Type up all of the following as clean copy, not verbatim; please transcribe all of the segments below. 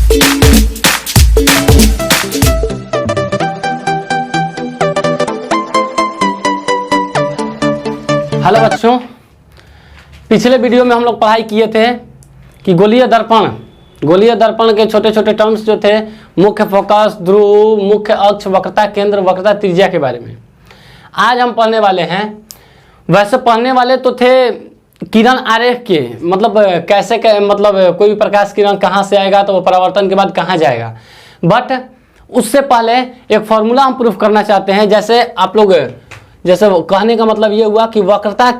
Hello बच्चों, पिछले video में हम लोग पढ़ाई किए थे कि गोलीय दर्पण के छोटे छोटे टर्म्स जो थे, मुख्य फोकस, ध्रुव, मुख्य अक्ष, वक्रता केंद्र, वक्रता त्रिज्या के बारे में आज हम पढ़ने वाले हैं। वैसे पढ़ने वाले तो थे किरण आरेख के, मतलब कैसे मतलब कोई भी प्रकाश किरण कहाँ से आएगा तो वो परावर्तन के बाद कहाँ जाएगा। बट उससे पहले एक फॉर्मूला हम प्रूफ करना चाहते हैं। जैसे आप लोग, जैसे कहने का मतलब ये हुआ कि वक्रता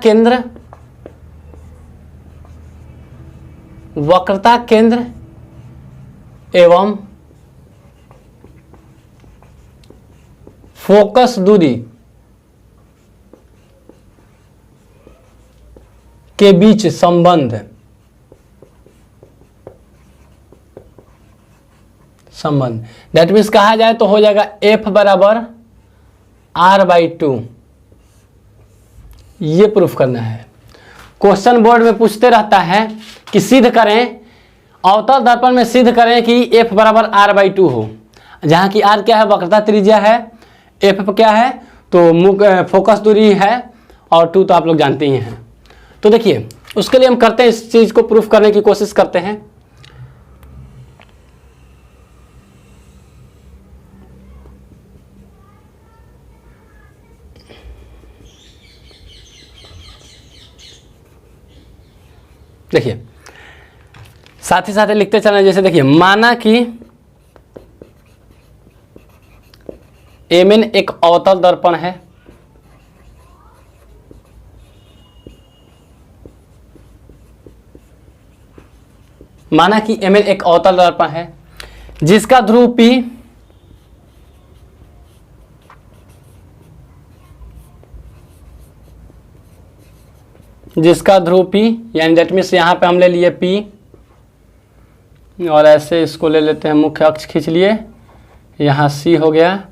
केंद्र एवं फोकस दूरी के बीच संबंध दैट मीन्स कहा जाए तो हो जाएगा F बराबर R/2। ये प्रूफ करना है। क्वेश्चन बोर्ड में पूछते रहता है कि सिद्ध करें, अवतल दर्पण में सिद्ध करें कि F बराबर R/2 हो, जहां की R क्या है, वक्रता त्रिज्या है, F क्या है तो मुख्य फोकस दूरी है, और 2 तो आप लोग जानते ही हैं। तो देखिए, उसके लिए हम करते हैं, इस चीज को प्रूफ करने की कोशिश करते हैं। देखिए, साथ ही साथ लिखते चलें। जैसे देखिए, माना कि Mn एक अवतल दर्पण है, जिसका ध्रुव P यानी दैट मीन्स यहाँ पे हम ले लिए P और ऐसे इसको ले लेते हैं, मुख्य अक्ष खींच लिए, यहाँ C हो गया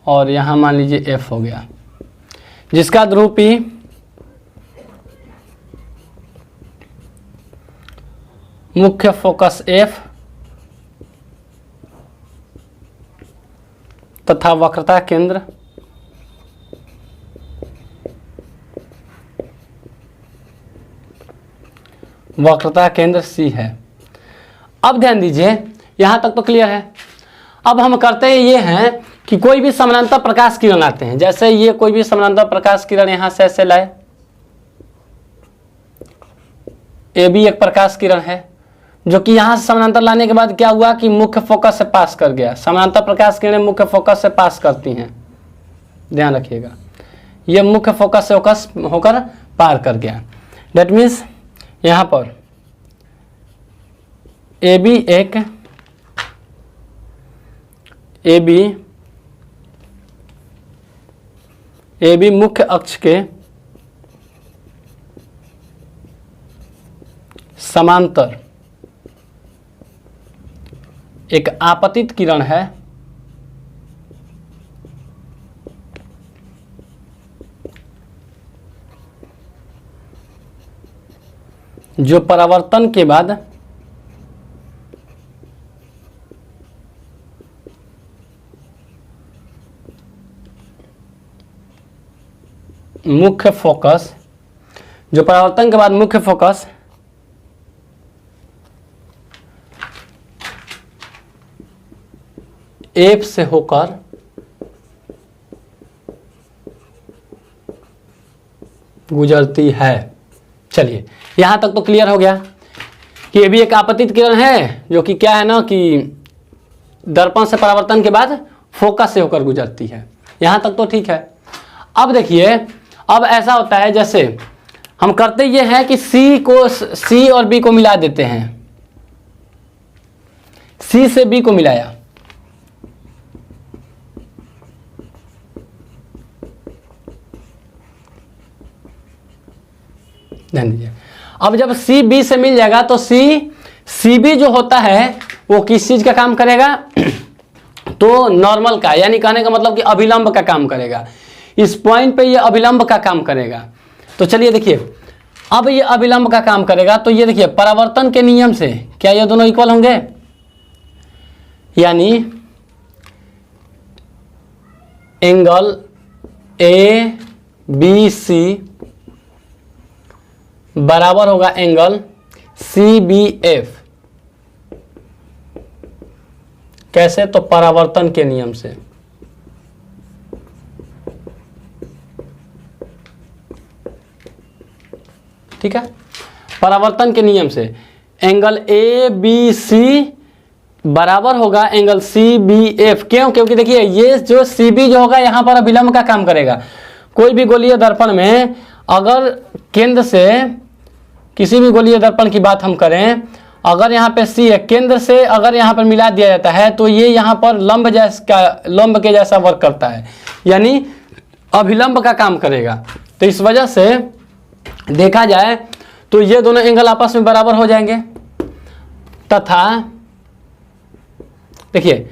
और यहाँ मान लीजिए F हो गया, जिसका ध्रुव P मुख्य फोकस F तथा वक्रता केंद्र C है। अब ध्यान दीजिए, यहां तक तो क्लियर है। अब हम करते हैं ये हैं कि कोई भी समानांतर प्रकाश किरण आते हैं। जैसे ये कोई भी समानांतर प्रकाश किरण यहां से ऐसे लाए, ये भी एक प्रकाश किरण है जो कि यहां से समानांतर लाने के बाद क्या हुआ कि मुख्य फोकस से पास कर गया। समानांतर प्रकाश किरणें मुख्य फोकस से पास करती हैं, ध्यान रखिएगा। ये मुख्य फोकस से होकर पार कर गया। दैट मीन्स यहां पर AB मुख्य अक्ष के समांतर एक आपतित किरण है, जो परावर्तन के बाद मुख्य फोकस F से होकर गुजरती है। चलिए, यहां तक तो क्लियर हो गया कि ये भी एक आपतित किरण है जो कि क्या है ना कि दर्पण से परावर्तन के बाद फोकस से होकर गुजरती है। यहां तक तो ठीक है। अब देखिए, अब ऐसा होता है, जैसे हम करते ये हैं कि C और B को मिला देते हैं। C से B को मिलाया, ध्यान दीजिए। अब जब C B से मिल जाएगा तो CB जो होता है वो किस चीज का काम करेगा तो नॉर्मल का, यानी कहने का मतलब कि अभिलंब का काम करेगा। इस पॉइंट पे ये अभिलंब का काम करेगा। तो चलिए देखिए, अब ये अभिलंब का काम करेगा तो ये देखिए परावर्तन के नियम से क्या ये दोनों इक्वल होंगे? यानी एंगल ए बी सी बराबर होगा एंगल सी बी एफ। कैसे? तो परावर्तन के नियम से। ठीक है, परावर्तन के नियम से एंगल ए बी सी बराबर होगा एंगल सी बी एफ। क्यों? क्योंकि देखिए ये जो सी बी जो होगा यहाँ पर अभिलंब का काम करेगा। कोई भी गोलीय दर्पण में अगर केंद्र से, किसी भी गोलीय दर्पण की बात हम करें, अगर यहाँ पे सी है, केंद्र से अगर यहाँ पर मिला दिया जाता है तो ये यहाँ पर लंब के जैसा वर्क करता है, यानी अभिलंब का काम करेगा। तो इस वजह से देखा जाए तो ये दोनों एंगल आपस में बराबर हो जाएंगे। तथा देखिए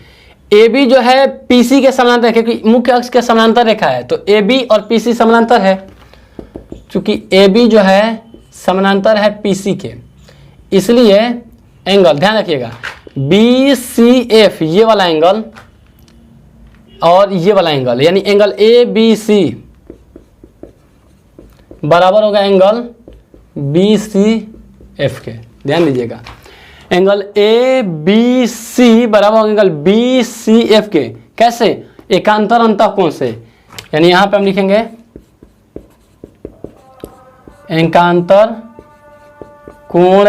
ए बी जो है पीसी के समानांतर, क्योंकि मुख्य अक्ष के समानांतर रेखा है तो ए बी और पीसी समानांतर है। चूंकि ए बी जो है समानांतर है पीसी के, इसलिए एंगल, ध्यान रखिएगा, बी सी एफ ये वाला एंगल और ये वाला एंगल, यानी एंगल ए बी सी बराबर होगा एंगल बी सी एफ के। ध्यान दीजिएगा, एंगल ए बी सी बराबर होगा एंगल बी सी एफ के। कैसे? एकांतर अंतःकोण से, यानी यहां पे हम लिखेंगे एकांतर कोण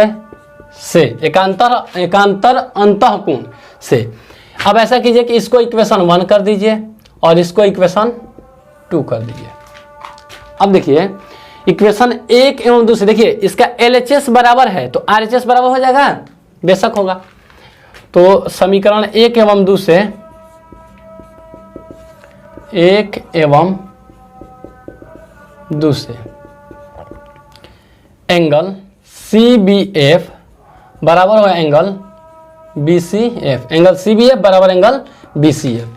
से, एकांतर अंतःकोण से। अब ऐसा कीजिए कि इसको इक्वेशन 1 कर दीजिए और इसको इक्वेशन 2 कर दीजिए। अब देखिए इक्वेशन 1 एवं 2 से देखिए इसका LHS बराबर है तो RHS बराबर हो जाएगा, बेशक होगा। तो समीकरण 1 एवं 2 से, 1 एवं 2 से एंगल CBF बराबर होगा एंगल BCF, एंगल CBF बराबर एंगल BCF।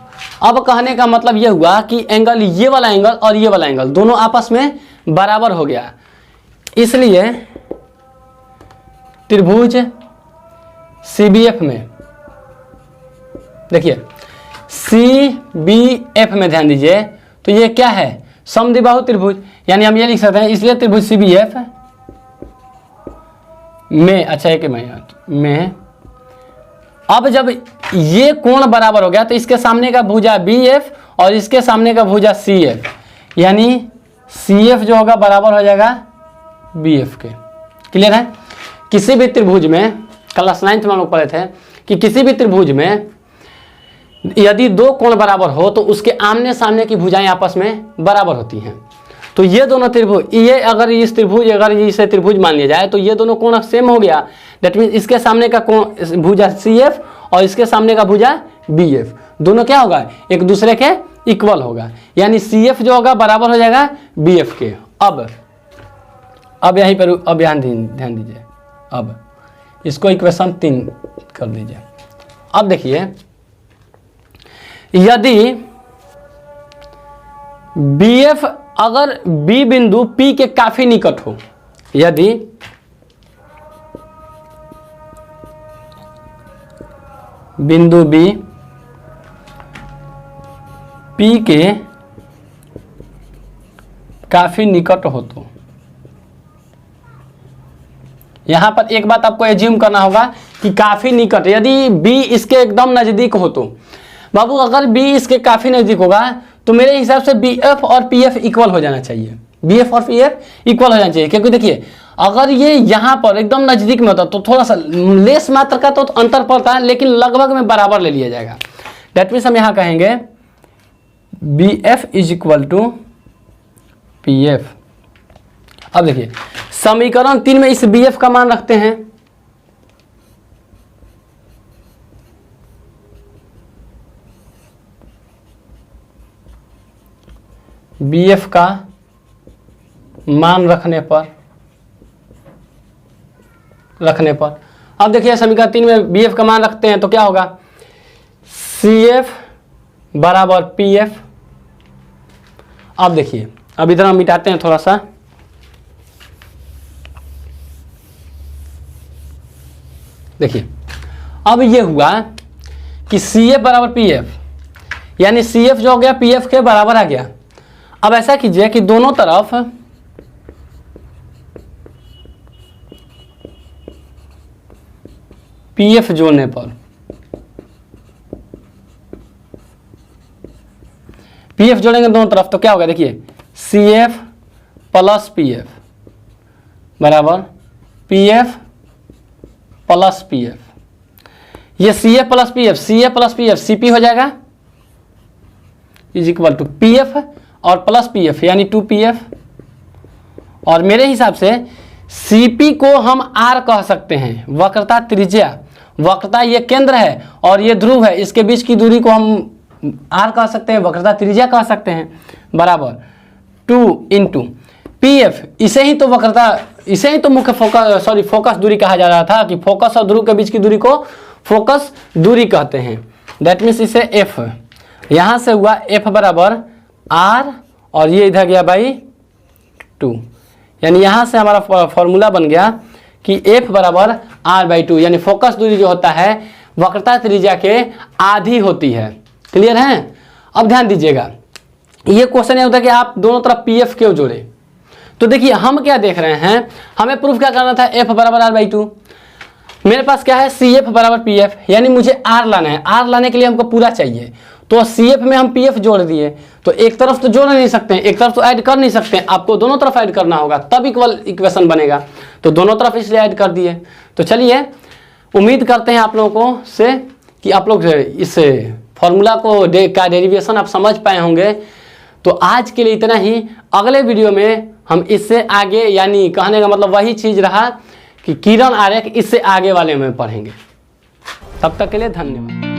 अब कहने का मतलब यह हुआ कि एंगल, ये वाला एंगल और ये वाला एंगल दोनों आपस में बराबर हो गया, इसलिए त्रिभुज CBF में, देखिए CBF में ध्यान दीजिए तो ये क्या है? समद्विबाहु त्रिभुज, यानी हम ये लिख सकते हैं, इसलिए त्रिभुज CBF में, अच्छा एक में अब जब ये कोण बराबर हो गया तो इसके सामने का भुजा BF और इसके सामने का भुजा CF, यानी CF जो होगा बराबर हो जाएगा BF के। क्लियर है? किसी भी त्रिभुज में, क्लास 9th में हम लोग पढ़े थे कि किसी भी त्रिभुज में यदि दो कोण बराबर हो तो उसके आमने सामने की भुजाएं आपस में बराबर होती हैं। तो ये दोनों त्रिभुज, ये अगर इस त्रिभुज, अगर इसे त्रिभुज मान लिया जाए तो ये दोनों कोण सेम हो गया। दैट मीन इसके सामने का कोण भुजा CF और इसके सामने का भुजा BF, दोनों क्या होगा? एक दूसरे के इक्वल होगा, यानी CF जो होगा बराबर हो जाएगा BF के। अब यहीं पर अब ध्यान दीजिए, अब इसको इक्वेशन 3 कर दीजिए। अब देखिए यदि BF अगर B बिंदु P के काफी निकट हो, यदि बिंदु B P के काफी निकट हो तो यहां पर एक बात आपको एज्यूम करना होगा कि काफी निकट, यदि B इसके एकदम नजदीक हो तो बाबू, अगर B इसके काफी नजदीक होगा तो मेरे हिसाब से BF और PF इक्वल हो जाना चाहिए, BF और PF इक्वल हो जाना चाहिए। क्योंकि देखिए अगर ये यहाँ पर एकदम नजदीक में होता तो थोड़ा सा लेस मात्रा का तो अंतर पड़ता है, लेकिन लगभग में बराबर ले लिया जाएगा। दैट मीन्स हम यहाँ कहेंगे BF is equal to PF। अब देखिए समीकरण 3 में इस BF का मान रखते हैं, BF का मान रखने पर अब देखिए समीकरण 3 में BF का मान रखते हैं तो क्या होगा? CF बराबर PF। अब देखिए, अब इधर हम मिटाते हैं थोड़ा सा, देखिए अब ये हुआ कि सी एफ बराबर पी एफ, यानी सी एफ जो हो गया पी एफ के बराबर आ गया। अब ऐसा कीजिए कि दोनों तरफ पी एफ जोड़ने पर पी एफ जोड़ेंगे दोनों तरफ तो क्या होगा, देखिए C F plus P F बराबर P F plus P F. ये C F plus P F, C F plus P F C P हो जाएगा is equal to P F और प्लस पी एफ यानी 2pf। और मेरे हिसाब से Cp को हम R कह सकते हैं, वक्रता त्रिज्या, वक्रता ये केंद्र है और ये ध्रुव है, इसके बीच की दूरी को हम R कह सकते हैं, वक्रता त्रिज्या कह सकते हैं, बराबर 2 इंटू पी एफ। इसे ही तो वक्रता, इसे ही तो मुख्य फोकस दूरी कहा जा रहा था कि फोकस और ध्रुव के बीच की दूरी को फोकस दूरी कहते हैं। दैट मीन्स इसे f, यहाँ से हुआ f बराबर R और ये इधर गया बाई 2, यानी यहाँ से हमारा फॉर्मूला बन गया कि f बराबर R/2, यानी फोकस दूरी जो होता है वक्रता त्रिज्या के आधी होती है। क्लियर है? अब ध्यान दीजिएगा, ये क्वेश्चन ये होता है कि आप दोनों तरफ pf क्यों जोड़े। तो देखिए हम क्या देख रहे हैं, हमें प्रूफ क्या करना था, f बराबर R/2। मेरे पास क्या है, सी एफ बराबर पी एफ, यानी मुझे R लाना है। R लाने के लिए हमको पूरा चाहिए, तो सी एफ में हम पी एफ जोड़ दिए, तो एक तरफ तो जोड़ नहीं सकते हैं, एक तरफ तो ऐड कर नहीं सकते हैं, आपको दोनों तरफ ऐड करना होगा तब इक्वल इक्वेशन बनेगा। तो दोनों तरफ इसलिए ऐड कर दिए। तो चलिए उम्मीद करते हैं आप लोगों से कि आप लोग इस फॉर्मूला को का डेरिवेशन आप समझ पाए होंगे। तो आज के लिए इतना ही, अगले वीडियो में हम इससे आगे, यानी कहने का मतलब वही चीज़ रहा कि किरण आरेख, इससे आगे वाले में पढ़ेंगे। तब तक के लिए धन्यवाद।